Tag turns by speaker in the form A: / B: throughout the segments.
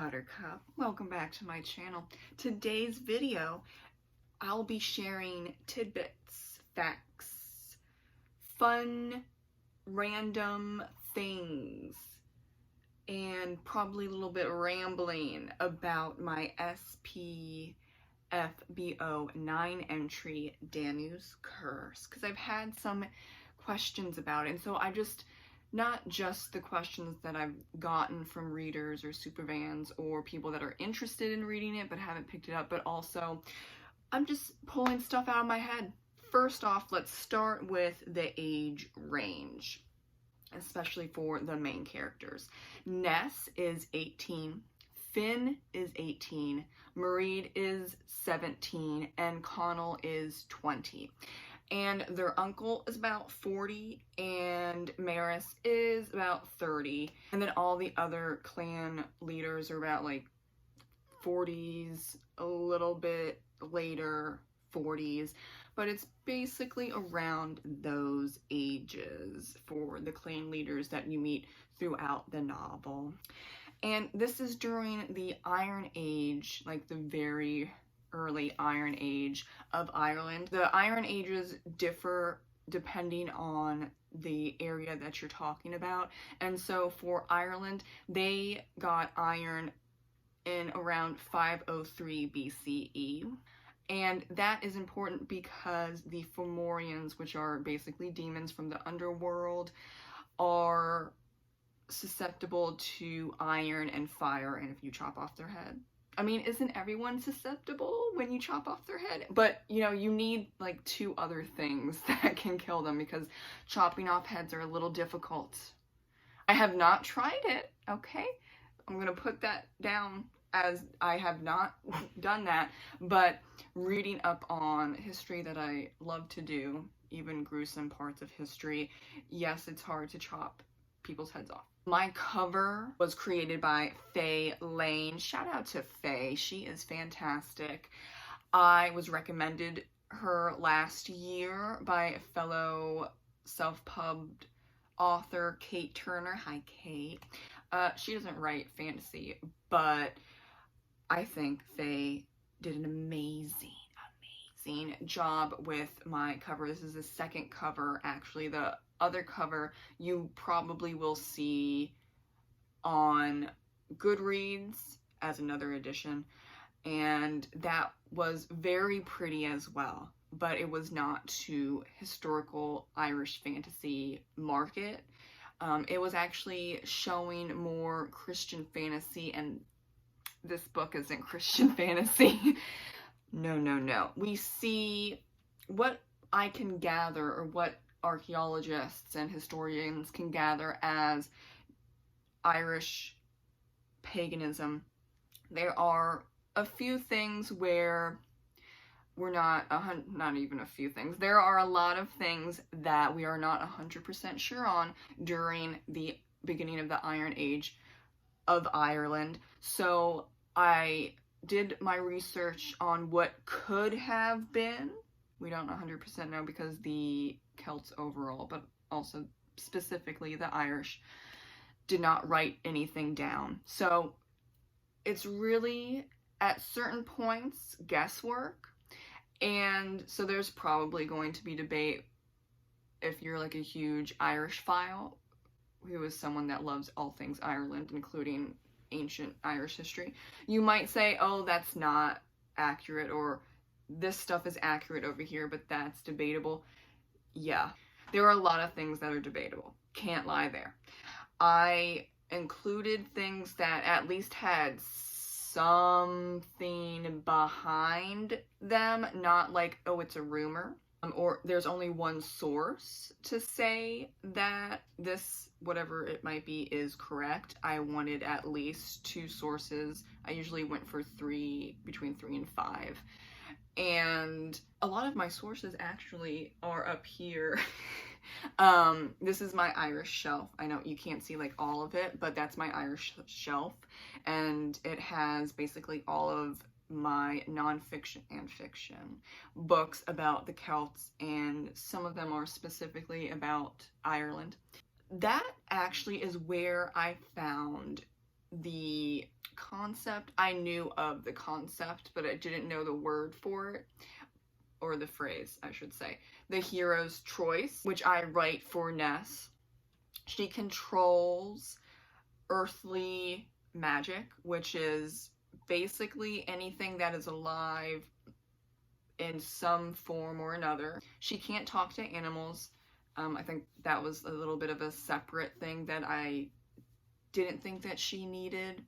A: Buttercup. Welcome back to my channel. Today's video, I'll be sharing tidbits, facts, fun, random things, and probably a little bit rambling about my SPFBO9 entry, Danu's Curse, because I've had some questions about it, and so not just the questions that I've gotten from readers or superfans or people that are interested in reading it but haven't picked it up, but also I'm just pulling stuff out of my head. First off, let's start with the age range, especially for the main characters. Ness is 18, Finn is 18, Mareed is 17, and Connell is 20. And their uncle is about 40, and Maris is about 30. And then all the other clan leaders are about like 40s, a little bit later 40s. But it's basically around those ages for the clan leaders that you meet throughout the novel. And this is during the Iron Age, like the very early Iron Age of Ireland. The Iron Ages differ depending on the area that you're talking about, and so for Ireland they got iron in around 503 BCE, and that is important because the Fomorians, which are basically demons from the underworld, are susceptible to iron and fire, and if you chop off their head, I mean, isn't everyone susceptible when you chop off their head? But, you know, you need like 2 other things that can kill them because chopping off heads are a little difficult. I have not tried it, okay? I'm gonna put that down as I have not done that, but reading up on history that I love to do, even gruesome parts of history, yes, it's hard to chop people's heads off. My cover was created by Faye Lane. Shout out to Faye, she is fantastic. I was recommended her last year by a fellow self-pubbed author, Kate Turner. Hi, Kate. She doesn't write fantasy, but I think Faye did an amazing job with my cover. This is the second cover, actually. The other cover you probably will see on Goodreads as another edition, and that was very pretty as well, but it was not to historical Irish fantasy market. It was actually showing more Christian fantasy, and this book isn't Christian fantasy. No. We see what I can gather, or what archaeologists and historians can gather as Irish paganism. There are a few things where we're not even a few things. There are a lot of things that we are not 100% sure on during the beginning of the Iron Age of Ireland. So I did my research on what could have been. We don't 100% know because the Celts overall, but also specifically the Irish, did not write anything down. So it's really, at certain points, guesswork. And so there's probably going to be debate if you're like a huge Irish file, who is someone that loves all things Ireland, including ancient Irish history. You might say, oh, that's not accurate, or this stuff is accurate over here, but that's debatable. Yeah, there are a lot of things that are debatable. Can't lie there. I included things that at least had something behind them, not like, oh, it's a rumor, or there's only one source to say that this, whatever it might be, is correct. I wanted at least 2 sources. I usually went for 3, between 3 and 5. And a lot of my sources actually are up here. This is my Irish shelf. I know you can't see like all of it, but that's my Irish shelf, and it has basically all of my nonfiction and fiction books about the Celts, and some of them are specifically about Ireland. That actually is where I found the concept. I knew of the concept, but I didn't know the word for it, or the phrase, I should say. The hero's choice, which I write for Ness. She controls earthly magic, which is basically anything that is alive in some form or another. She can't talk to animals. I think that was a little bit of a separate thing that I didn't think that she needed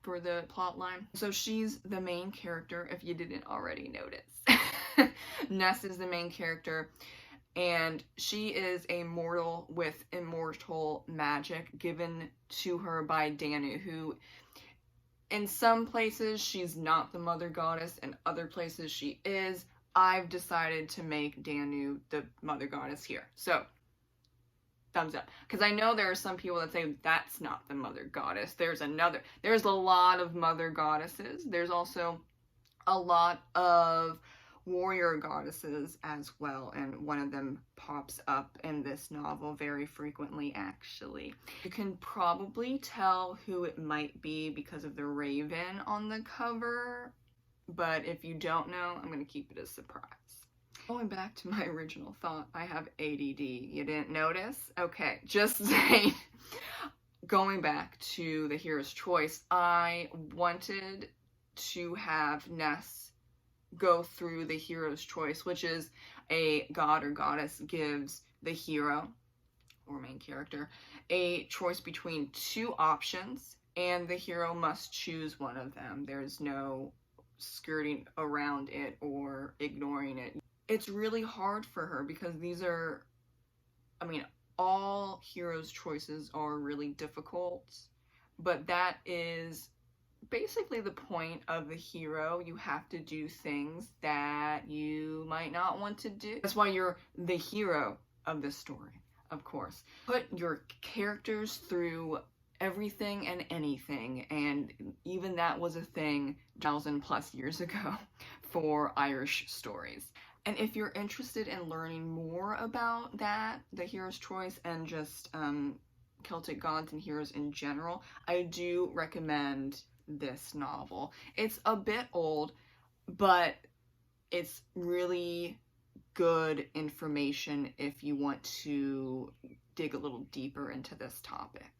A: for the plot line. So she's the main character, if you didn't already notice. Ness is the main character, and she is a mortal with immortal magic given to her by Danu, who in some places she's not the mother goddess, in other places she is. I've decided to make Danu the mother goddess here. So, thumbs up. Because I know there are some people that say that's not the mother goddess. There's a lot of mother goddesses. There's also a lot of warrior goddesses as well, and one of them pops up in this novel very frequently, actually. You can probably tell who it might be because of the raven on the cover, but if you don't know, I'm going to keep it a surprise. Going back to my original thought, I have ADD. You didn't notice? Okay, just saying. Going back to the hero's choice, I wanted to have Ness go through the hero's choice, which is a god or goddess gives the hero or main character a choice between two options, and the hero must choose one of them. There's no skirting around it or ignoring it. It's really hard for her because these are, I mean, all heroes' choices are really difficult, but that is basically the point of the hero. You have to do things that you might not want to do. That's why you're the hero of the story, of course. Put your characters through everything and anything, and even that was a thing 1,000+ years ago for Irish stories. And if you're interested in learning more about that, the hero's choice, and just Celtic gods and heroes in general, I do recommend this novel. It's a bit old, but it's really good information if you want to dig a little deeper into this topic.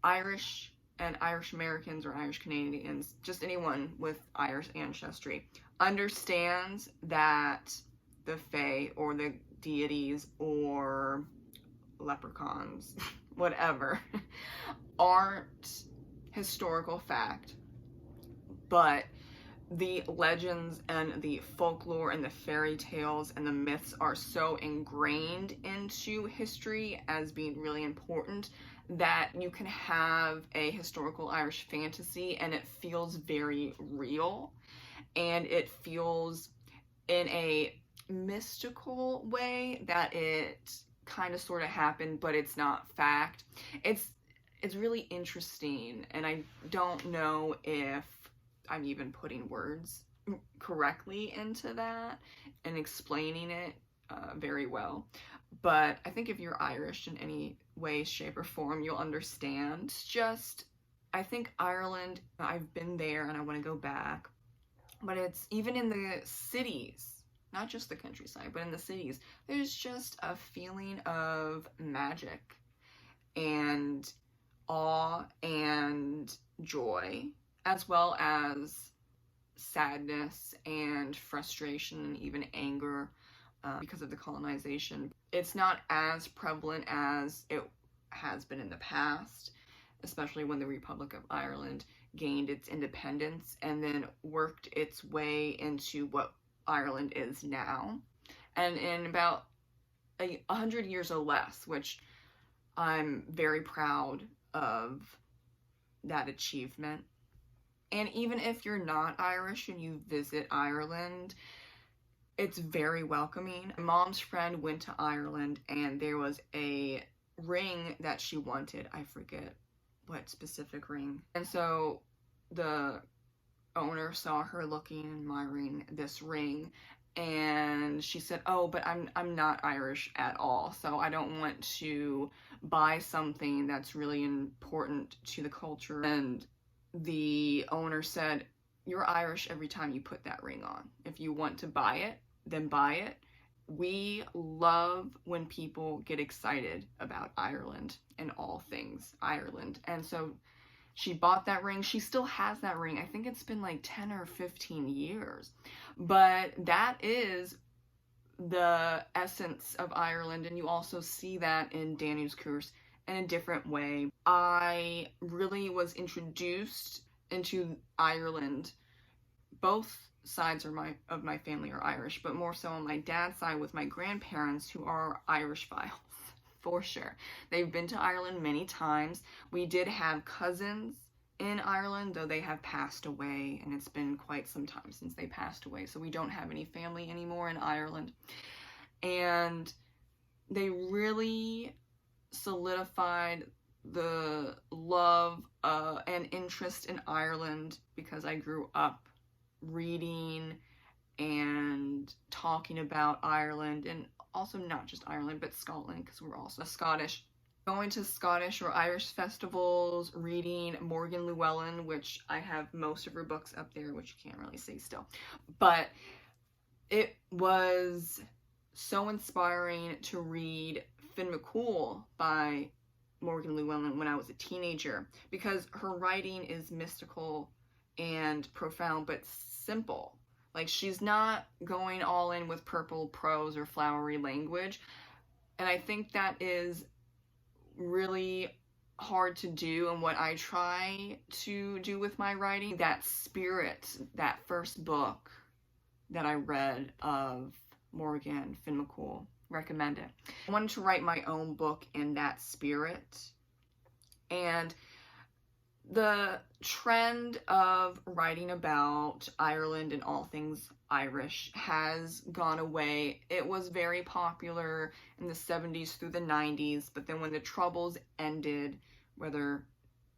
A: Irish and Irish Americans or Irish Canadians, just anyone with Irish ancestry, understands that the Fae or the deities or leprechauns, whatever, aren't historical fact, but the legends and the folklore and the fairy tales and the myths are so ingrained into history as being really important that you can have a historical Irish fantasy and it feels very real, and it feels in a mystical way that it kind of sort of happened, but it's not fact. It's really interesting, and I don't know if I'm even putting words correctly into that and explaining it very well. But I think if you're Irish in any way, shape, or form, you'll understand. Just, I think Ireland, I've been there and I want to go back, but it's even in the cities, not just the countryside, but in the cities, there's just a feeling of magic and awe and joy, as well as sadness and frustration and even anger because of the colonization. It's not as prevalent as it has been in the past, especially when the Republic of Ireland gained its independence and then worked its way into what Ireland is now. And in about 100 years or less, which I'm very proud of that achievement. And even if you're not Irish and you visit Ireland, it's very welcoming. My mom's friend went to Ireland and there was a ring that she wanted. I forget what specific ring. And so the owner saw her looking and admiring this ring, and she said, oh, but I'm not Irish at all, so I don't want to buy something that's really important to the culture. And the owner said, "You're Irish every time you put that ring on. If you want to buy it, then buy it." We love when people get excited about Ireland and all things Ireland. And so she bought that ring. She still has that ring. I think it's been like 10 or 15 years. But that is the essence of Ireland, and you also see that in Danu's Curse in a different way. I really was introduced into Ireland. Both sides of my family are Irish, but more so on my dad's side with my grandparents, who are Irishphiles, for sure. They've been to Ireland many times. We did have cousins in Ireland, though they have passed away, and it's been quite some time since they passed away, so we don't have any family anymore in Ireland. And they really solidified the love and interest in Ireland because I grew up reading and talking about Ireland, and also not just Ireland but Scotland, because we're also Scottish. Going to Scottish or Irish festivals, reading Morgan Llewellyn, which I have most of her books up there, which you can't really see still, but it was so inspiring to read Finn McCool by Morgan Llewellyn when I was a teenager, because her writing is mystical and profound but simple. Like, she's not going all in with purple prose or flowery language, and I think that is really hard to do, and what I try to do with my writing. That spirit, that first book that I read of Morgan, Finn McCool, recommend it. I wanted to write my own book in that spirit, and the trend of writing about Ireland and all things Irish has gone away. It was very popular in the 70s through the 90s, but then when the Troubles ended, whether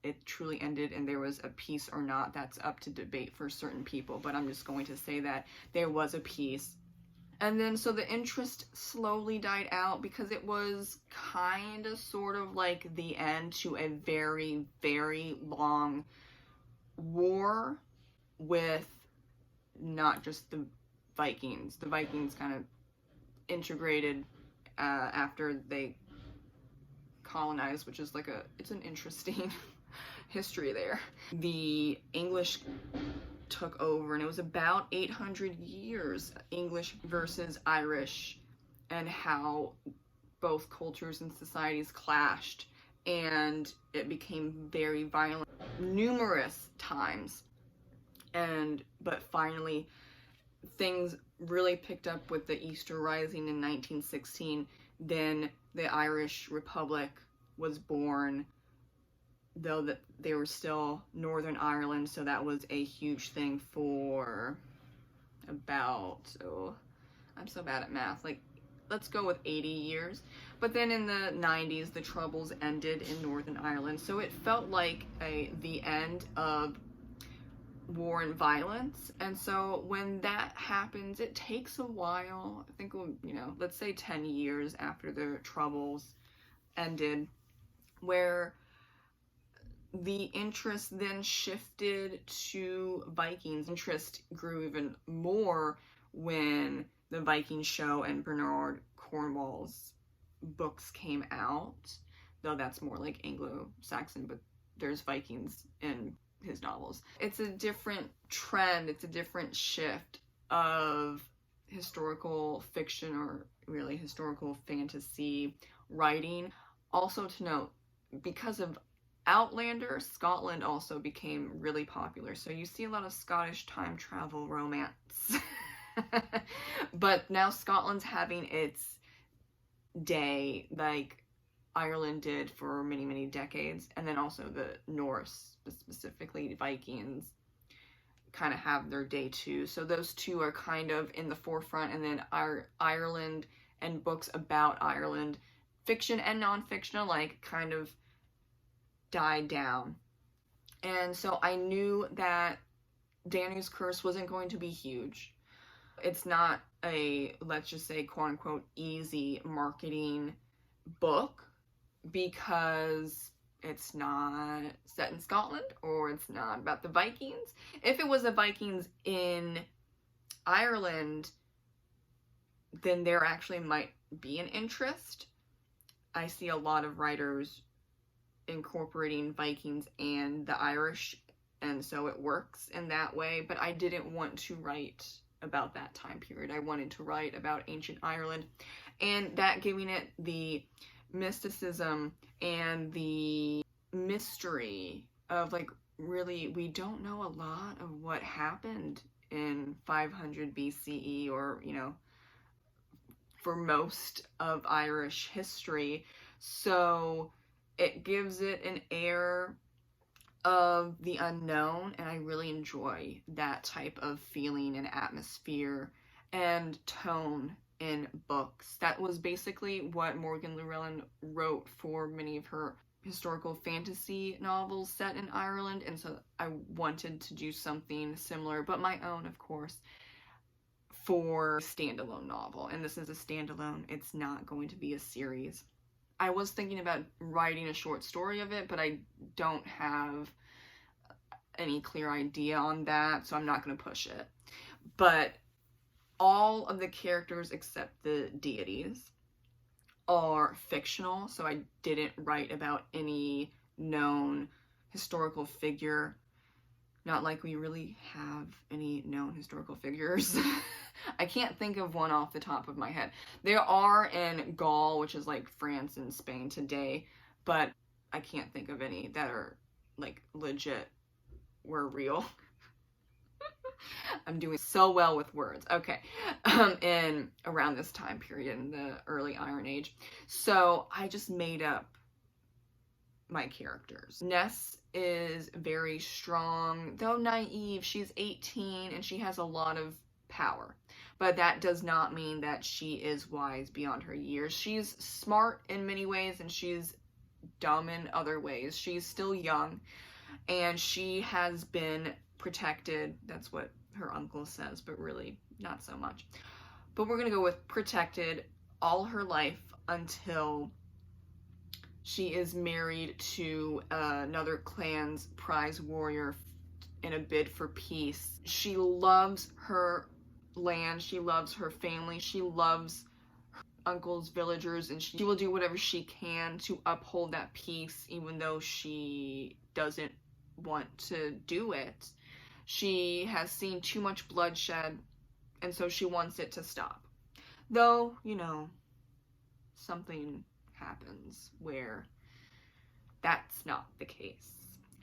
A: it truly ended and there was a peace or not, that's up to debate for certain people, but I'm just going to say that there was a peace. And then so the interest slowly died out because it was kind of sort of like the end to a very, very long war with not just the Vikings. The Vikings kind of integrated after they colonized, which is like it's an interesting history there. The English took over, and it was about 800 years, English versus Irish, and how both cultures and societies clashed, and it became very violent numerous times. But finally things really picked up with the Easter Rising in 1916. Then the Irish Republic was born, though that they were still Northern Ireland, so that was a huge thing for about, I'm so bad at math, like, let's go with 80 years. But then in the 90s, the Troubles ended in Northern Ireland, so it felt like the end of war and violence. And so when that happens, it takes a while. I think, let's say 10 years after the Troubles ended, where the interest then shifted to Vikings. Interest grew even more when the Viking show and Bernard Cornwell's books came out, though that's more like Anglo-Saxon, but there's Vikings in his novels. It's a different trend, it's a different shift of historical fiction, or really historical fantasy writing. Also to note, because of Outlander, Scotland also became really popular, so you see a lot of Scottish time travel romance. But now Scotland's having its day, like Ireland did for many, many decades, and then also the Norse, specifically Vikings, kind of have their day too. So those two are kind of in the forefront, and then Ireland and books about Ireland, fiction and non-fiction alike, kind of died down. And so I knew that Danu's Curse wasn't going to be huge. It's not a, let's just say, quote-unquote, easy marketing book, because it's not set in Scotland, or it's not about the Vikings. If it was the Vikings in Ireland, then there actually might be an interest. I see a lot of writers incorporating Vikings and the Irish, and so it works in that way, but I didn't want to write about that time period. I wanted to write about ancient Ireland, and that giving it the mysticism and the mystery of, like, really, we don't know a lot of what happened in 500 BCE, or, you know, for most of Irish history. So it gives it an air of the unknown, and I really enjoy that type of feeling and atmosphere and tone in books. That was basically what Morgan Llewellyn wrote for many of her historical fantasy novels set in Ireland, and so I wanted to do something similar, but my own, of course, for a standalone novel. And this is a standalone. It's not going to be a series. I was thinking about writing a short story of it, but I don't have any clear idea on that, so I'm not going to push it. But all of the characters except the deities are fictional, so I didn't write about any known historical figure. Not like we really have any known historical figures. I can't think of one off the top of my head. There are in Gaul, which is like France and Spain today, but I can't think of any that are like legit, were real. I'm doing so well with words. Okay. In around this time period in the early Iron Age. So I just made up my characters. Ness is very strong, though naive. She's 18 and she has a lot of power. But that does not mean that she is wise beyond her years. She's smart in many ways and she's dumb in other ways. She's still young and she has been protected. That's what her uncle says, but really not so much. But we're going to go with protected all her life until she is married to another clan's prize warrior in a bid for peace. She loves her land, she loves her family, she loves her uncle's villagers, and she will do whatever she can to uphold that peace, even though she doesn't want to do it. She has seen too much bloodshed, and so she wants it to stop. Though, you know, something happens where that's not the case.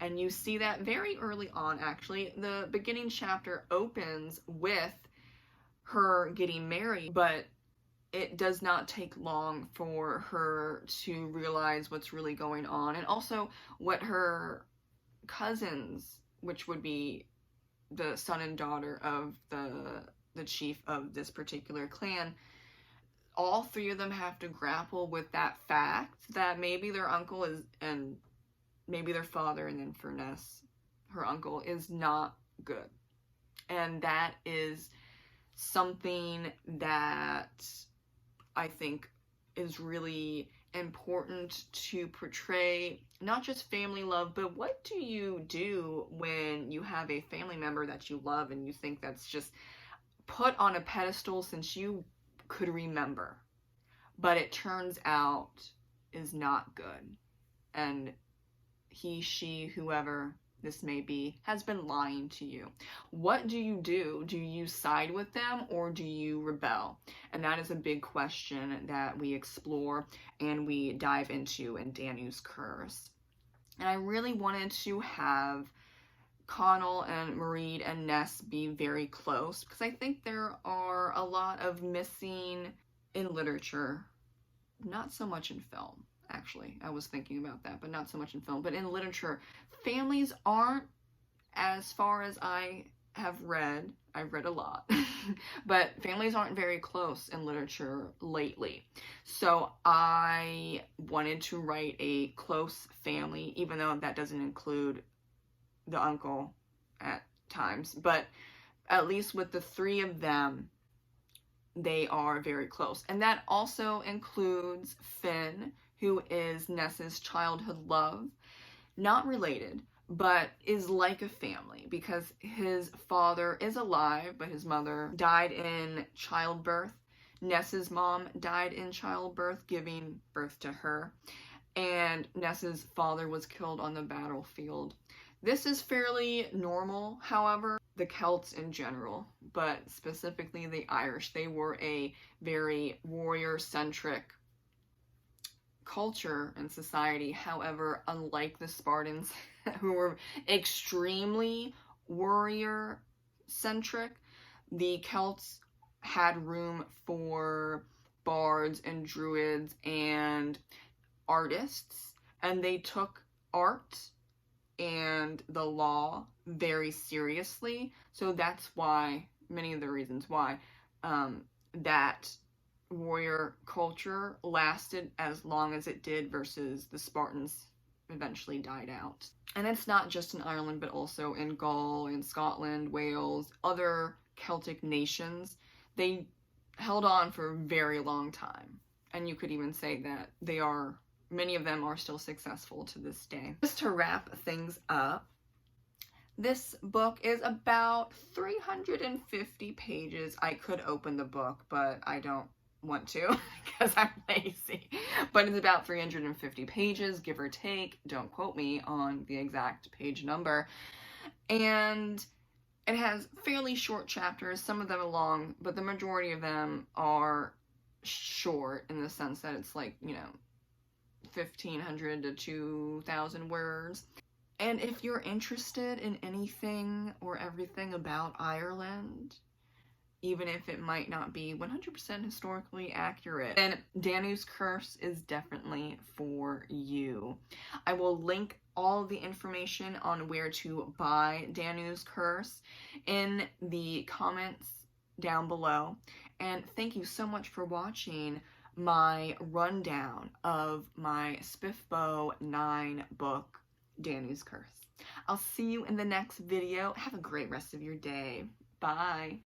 A: And you see that very early on, actually. The beginning chapter opens with her getting married, but it does not take long for her to realize what's really going on, and also what her cousins, which would be the son and daughter of the chief of this particular clan, all three of them have to grapple with that fact that maybe their uncle is, and maybe their father, and then for Ness, her uncle, is not good. And that is something that I think is really important to portray, not just family love, but what do you do when you have a family member that you love and you think that's just put on a pedestal since you could remember, but it turns out is not good, and he, she, whoever this may be, has been lying to you. What do you do? Do you side with them or do you rebel? And that is a big question that we explore and we dive into in Danu's Curse. And I really wanted to have Connell and Mareed and Ness be very close, because I think there are a lot of missing in literature, not so much in film. Actually, I was thinking about that, but not so much in film. But in literature, families aren't, as far as I have read, I've read a lot, but families aren't very close in literature lately. So I wanted to write a close family, even though that doesn't include the uncle at times. But at least with the three of them, they are very close. And that also includes Finn, who is Ness's childhood love. Not related, but is like a family because his father is alive, but his mother died in childbirth. Ness's mom died in childbirth, giving birth to her, and Ness's father was killed on the battlefield. This is fairly normal, however, the Celts in general, but specifically the Irish. They were a very warrior-centric culture and society. However, unlike the Spartans, who were extremely warrior-centric, the Celts had room for bards and druids and artists, and they took art and the law very seriously. So that's why, many of the reasons why, that warrior culture lasted as long as it did versus the Spartans eventually died out. And it's not just in Ireland, but also in Gaul, in Scotland, Wales, other Celtic nations. They held on for a very long time. And you could even say that many of them are still successful to this day. Just to wrap things up, this book is about 350 pages. I could open the book, but I don't want to because I'm lazy. But it's about 350 pages, give or take. Don't quote me on the exact page number. And it has fairly short chapters, some of them are long, but the majority of them are short in the sense that it's like, 1,500 to 2,000 words. And if you're interested in anything or everything about Ireland, even if it might not be 100% historically accurate, then Danu's Curse is definitely for you. I will link all the information on where to buy Danu's Curse in the comments down below. And thank you so much for watching my rundown of my SPFBO9 book, Danu's Curse. I'll see you in the next video. Have a great rest of your day. Bye.